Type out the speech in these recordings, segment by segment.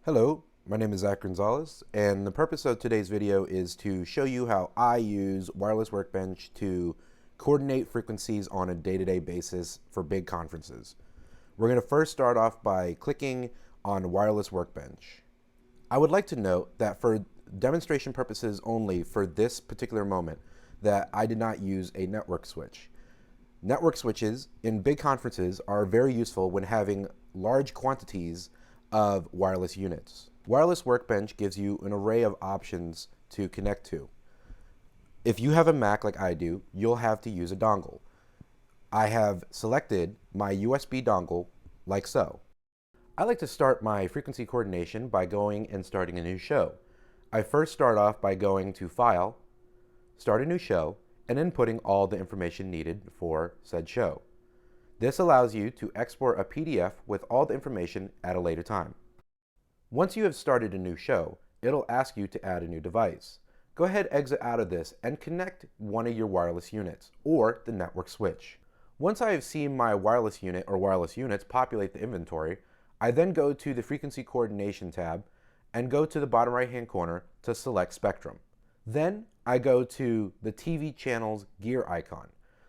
Hello, my name is Zach Gonzalez, and the purpose of today's video is to show you how I use Wireless Workbench to coordinate frequencies on a day-to-day basis for big conferences. We're going to first start off by clicking on Wireless Workbench. I would like to note that for demonstration purposes only for this particular moment, that I did not use a network switch. Network switches in big conferences are very useful when having large quantities of wireless units. Wireless Workbench gives you an array of options to connect to. If you have a Mac like I do, you'll have to use a dongle. I have selected my USB dongle like so. I like to start my frequency coordination by going and starting a new show. I first start off by going to File, Start a New Show, and inputting all the information needed for said show. This allows you to export a PDF with all the information at a later time. Once you have started a new show, it'll ask you to add a new device. Go ahead, exit out of this, and connect one of your wireless units, or the network switch. Once I have seen my wireless unit or wireless units populate the inventory, I then go to the Frequency Coordination tab and go to the bottom right-hand corner to select Spectrum. Then I go to the TV channel's gear icon.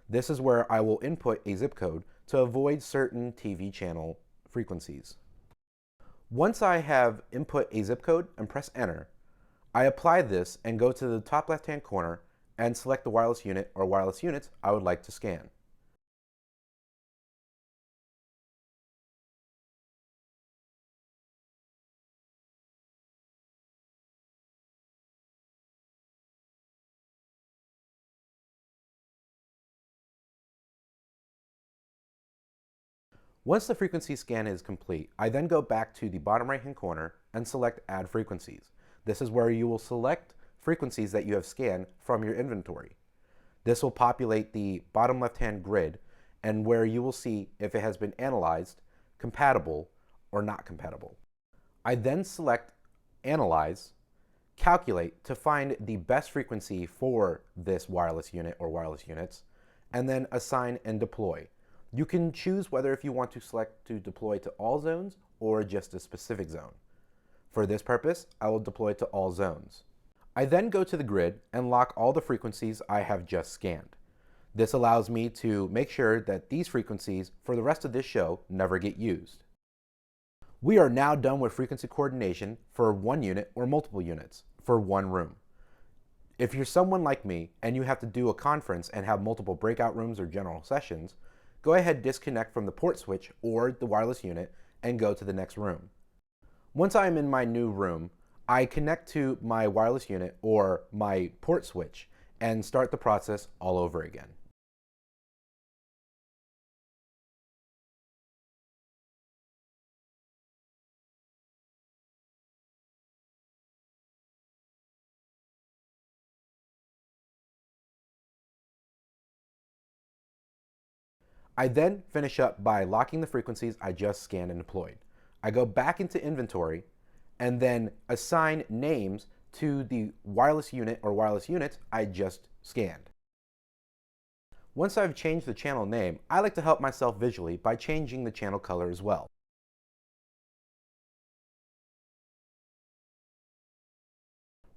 This is where I will input a zip code to avoid certain TV channel frequencies. Once I have input a zip code and press enter, I apply this and go to the top left-hand corner and select the wireless unit or wireless units I would like to scan. Once the frequency scan is complete, I then go back to the bottom right-hand corner and select Add Frequencies. This is where you will select frequencies that you have scanned from your inventory. This will populate the bottom left-hand grid and where you will see if it has been analyzed, compatible, or not compatible. I then select Analyze, Calculate to find the best frequency for this wireless unit or wireless units, and then Assign and Deploy. You can choose whether if you want to select to deploy to all zones or just a specific zone. For this purpose, I will deploy to all zones. I then go to the grid and lock all the frequencies I have just scanned. This allows me to make sure that these frequencies for the rest of this show never get used. We are now done with frequency coordination for one unit or multiple units for one room. If you're someone like me and you have to do a conference and have multiple breakout rooms or general sessions, go ahead, disconnect from the port switch or the wireless unit and go to the next room. Once I am in my new room, I connect to my wireless unit or my port switch and start the process all over again. I then finish up by locking the frequencies I just scanned and deployed. I go back into inventory and then assign names to the wireless unit or wireless units I just scanned. Once I've changed the channel name, I like to help myself visually by changing the channel color as well.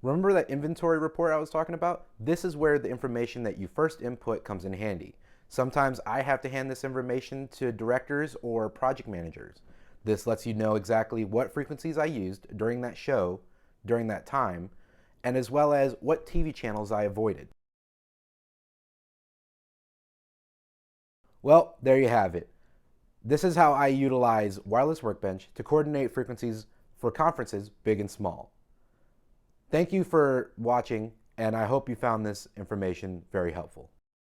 Remember that inventory report I was talking about? This is where the information that you first input comes in handy. Sometimes I have to hand this information to directors or project managers. This lets you know exactly what frequencies I used during that show, during that time, and as well as what TV channels I avoided. Well, there you have it. This is how I utilize Wireless Workbench to coordinate frequencies for conferences big and small. Thank you for watching, and I hope you found this information very helpful.